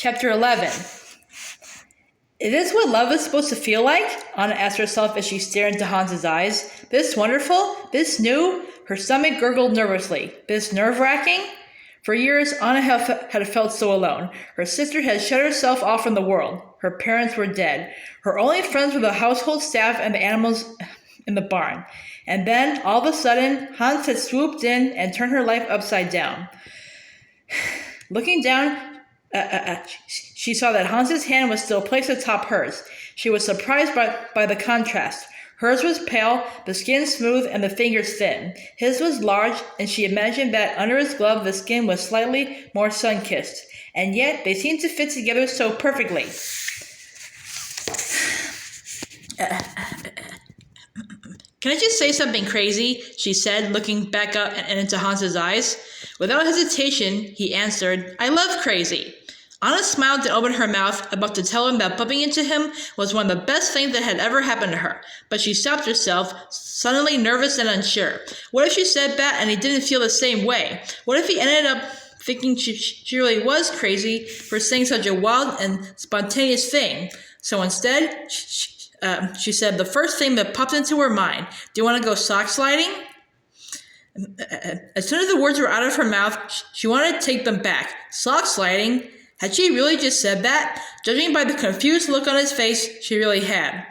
Chapter 11. Is this what love is supposed to feel like? Anna asked herself as she stared into Hans's eyes. This wonderful? This new? Her stomach gurgled nervously. This nerve-wracking? For years, Anna had felt so alone. Her sister had shut herself off from the world. Her parents were dead. Her only friends were the household staff and the animals in the barn. And then, all of a sudden, Hans had swooped in and turned her life upside down. Looking down, she saw that Hans's hand was still placed atop hers. She was surprised by the contrast. Hers was pale, the skin smooth, and the fingers thin. His was large, and she imagined that under his glove the skin was slightly more sun-kissed. And yet, they seemed to fit together so perfectly. Can I just say something crazy? She said, looking back up and into Hans's eyes. Without hesitation, he answered, I love crazy. Anna smiled and opened her mouth, about to tell him that bumping into him was one of the best things that had ever happened to her. But she stopped herself, suddenly nervous and unsure. What if she said that and he didn't feel the same way? What if he ended up thinking she really was crazy for saying such a wild and spontaneous thing? So instead, she said the first thing that popped into her mind, do you want to go sock sliding? As soon as the words were out of her mouth, she wanted to take them back. Sock sliding? Had she really just said that? Judging by the confused look on his face, she really had.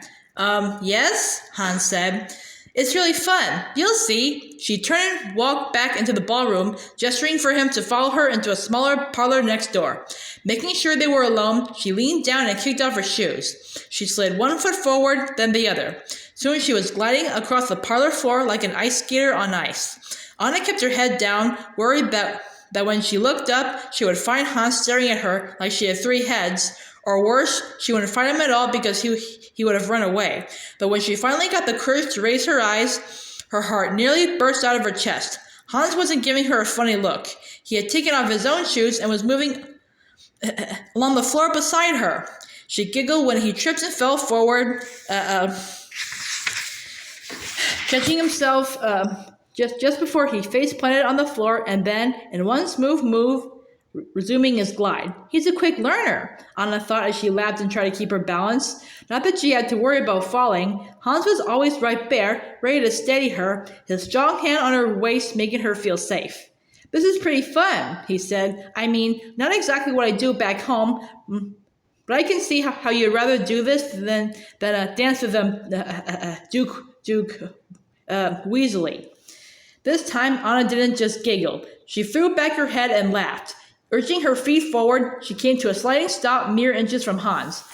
Yes, Hans said. It's really fun. You'll see. She turned and walked back into the ballroom, gesturing for him to follow her into a smaller parlor next door. Making sure they were alone, she leaned down and kicked off her shoes. She slid one foot forward, then the other. Soon she was gliding across the parlor floor like an ice skater on ice. Anna kept her head down, worried that when she looked up, she would find Hans staring at her like she had three heads, or worse, she wouldn't find him at all because he would have run away. But when she finally got the courage to raise her eyes, her heart nearly burst out of her chest. Hans wasn't giving her a funny look. He had taken off his own shoes and was moving along the floor beside her. She giggled when he tripped and fell forward, catching himself just before he face-planted on the floor, and then, in one smooth move, resuming his glide. He's a quick learner, Anna thought as she laughed and tried to keep her balance. Not that she had to worry about falling. Hans was always right there, ready to steady her, his strong hand on her waist making her feel safe. This is pretty fun, he said. I mean, not exactly what I do back home, but I can see how you'd rather do this than dance with Duke Weasley. This time, Anna didn't just giggle. She threw back her head and laughed. Urging her feet forward, she came to a sliding stop mere inches from Hans.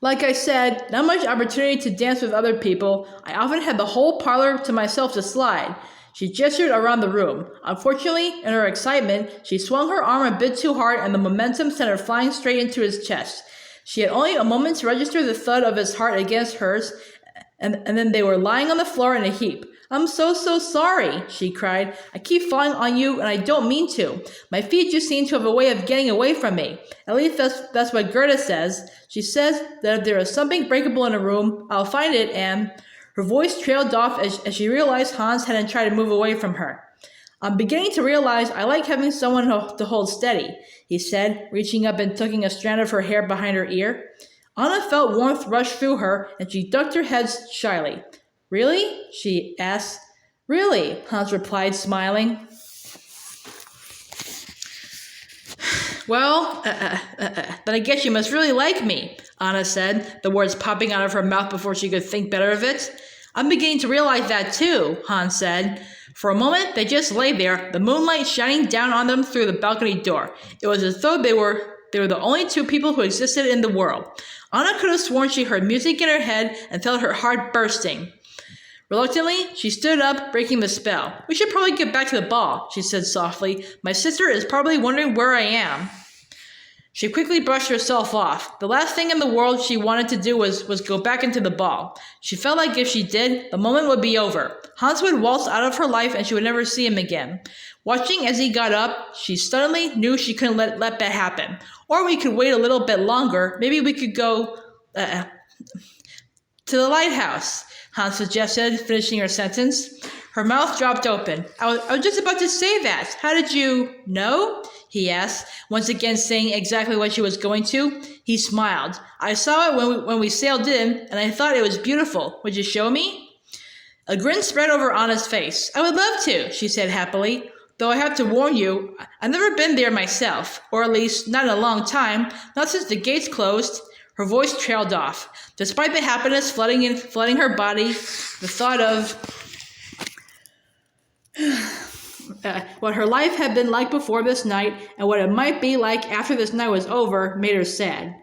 Like I said, not much opportunity to dance with other people. I often had the whole parlor to myself to slide. She gestured around the room. Unfortunately, in her excitement, she swung her arm a bit too hard and the momentum sent her flying straight into his chest. She had only a moment to register the thud of his heart against hers, and then they were lying on the floor in a heap. I'm so sorry, she cried. I keep falling on you, and I don't mean to. My feet just seem to have a way of getting away from me. At least that's what Gerda says. She says that if there is something breakable in a room, I'll find it, and... Her voice trailed off as she realized Hans hadn't tried to move away from her. I'm beginning to realize I like having someone to hold steady, he said, reaching up and tucking a strand of her hair behind her ear. Anna felt warmth rush through her, and she ducked her head shyly. Really? She asked. Really, Hans replied, smiling. Well, then I guess you must really like me, Anna said, the words popping out of her mouth before she could think better of it. I'm beginning to realize that too, Hans said. For a moment, they just lay there, the moonlight shining down on them through the balcony door. It was as though they were the only two people who existed in the world. Anna could have sworn she heard music in her head and felt her heart bursting. Reluctantly, she stood up, breaking the spell. We should probably get back to the ball, she said softly. My sister is probably wondering where I am. She quickly brushed herself off. The last thing in the world she wanted to do was go back into the ball. She felt like if she did, the moment would be over. Hans would waltz out of her life and she would never see him again. Watching as he got up, she suddenly knew she couldn't let that happen. Or we could wait a little bit longer. Maybe we could go to the lighthouse, Hans suggested, finishing her sentence. Her mouth dropped open. I was just about to say that. How did you know? He asked, once again saying exactly what she was going to. He smiled. I saw it when we sailed in, and I thought it was beautiful. Would you show me? A grin spread over Anna's face. I would love to, she said happily. Though I have to warn you, I've never been there myself, or at least not in a long time, not since the gates closed. Her voice trailed off. Despite the happiness flooding her body, the thought of what her life had been like before this night and what it might be like after this night was over made her sad.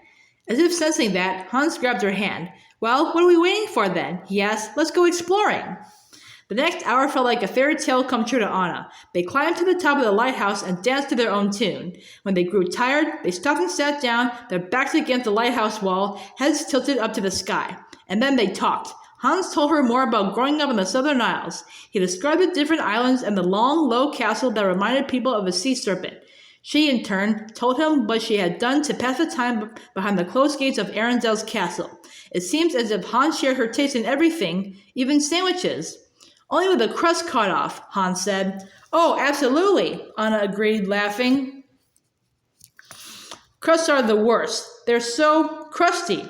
As if sensing that, Hans grabbed her hand. Well, what are we waiting for then? He asked. Let's go exploring. The next hour felt like a fairy tale come true to Anna. They climbed to the top of the lighthouse and danced to their own tune. When they grew tired, they stopped and sat down, their backs against the lighthouse wall, heads tilted up to the sky. And then they talked. Hans told her more about growing up in the Southern Isles. He described the different islands and the long, low castle that reminded people of a sea serpent. She, in turn, told him what she had done to pass the time behind the closed gates of Arendelle's castle. It seems as if Hans shared her taste in everything, even sandwiches. Only with the crust cut off, Hans said. Oh, absolutely, Anna agreed, laughing. Crusts are the worst. They're so crusty.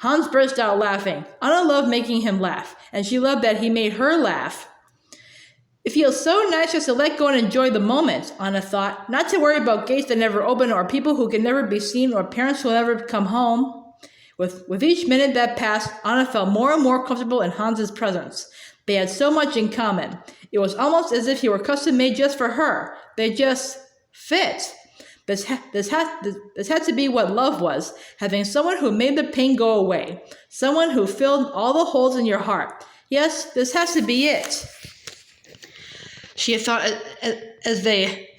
Hans burst out laughing. Anna loved making him laugh, and she loved that he made her laugh. It feels so nice just to let go and enjoy the moment, Anna thought, not to worry about gates that never open or people who can never be seen or parents who will never come home. With each minute that passed, Anna felt more and more comfortable in Hans's presence. They had so much in common. It was almost as if he were custom-made just for her. They just fit. This had to be what love was, having someone who made the pain go away, someone who filled all the holes in your heart. Yes, this has to be it. She had thought as they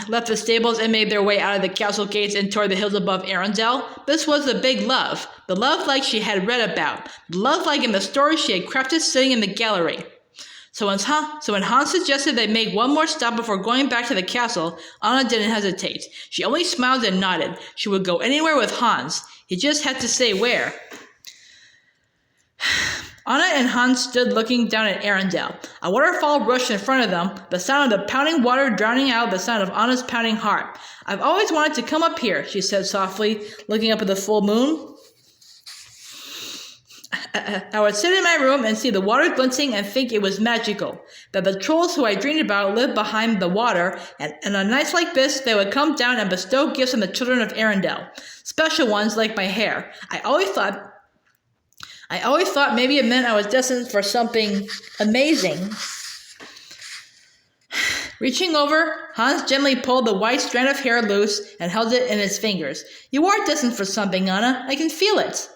left the stables and made their way out of the castle gates and toward the hills above Arendelle. This was the big love, the love like she had read about, the love like in the stories she had crafted sitting in the gallery. So when Hans suggested they make one more stop before going back to the castle, Anna didn't hesitate. She only smiled and nodded. She would go anywhere with Hans. He just had to say where. Anna and Hans stood looking down at Arendelle. A waterfall rushed in front of them, the sound of the pounding water drowning out the sound of Anna's pounding heart. I've always wanted to come up here, she said softly, looking up at the full moon. I would sit in my room and see the water glinting and think it was magical, that the trolls who I dreamed about lived behind the water, and on nights like this they would come down and bestow gifts on the children of Arendelle, special ones like my hair. I always thought maybe it meant I was destined for something amazing. Reaching over, Hans gently pulled the white strand of hair loose and held it in his fingers. You are destined for something, Anna. I can feel it.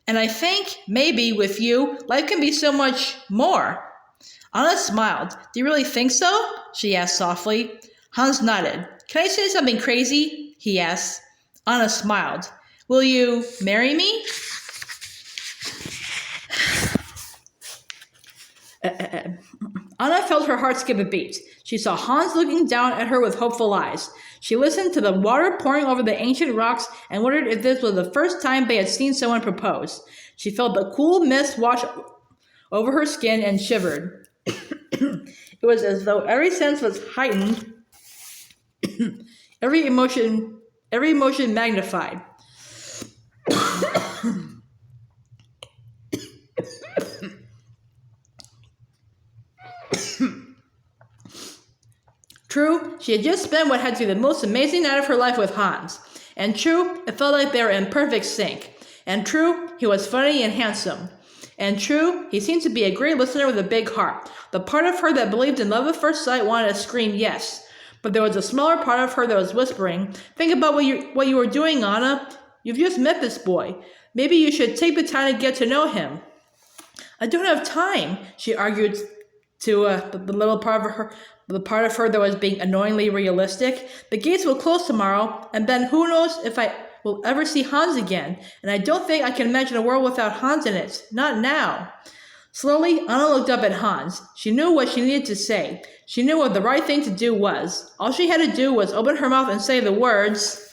And I think, maybe, with you, life can be so much more. Anna smiled. Do you really think so? She asked softly. Hans nodded. Can I say something crazy? He asked. Anna smiled. Will you marry me? Anna felt her heart skip a beat. She saw Hans looking down at her with hopeful eyes. She listened to the water pouring over the ancient rocks and wondered if this was the first time they had seen someone propose. She felt the cool mist wash over her skin and shivered. It was as though every sense was heightened, every emotion magnified. True, she had just spent what had to be the most amazing night of her life with Hans. And true, it felt like they were in perfect sync. And true, he was funny and handsome. And true, he seemed to be a great listener with a big heart. The part of her that believed in love at first sight wanted to scream yes. But there was a smaller part of her that was whispering, think about what you were doing, Anna. You've just met this boy. Maybe you should take the time to get to know him. I don't have time, she argued to the part of her that was being annoyingly realistic. The gates will close tomorrow, and then who knows if I will ever see Hans again. And I don't think I can imagine a world without Hans in it. Not now. Slowly, Anna looked up at Hans. She knew what she needed to say. She knew what the right thing to do was. All she had to do was open her mouth and say the words,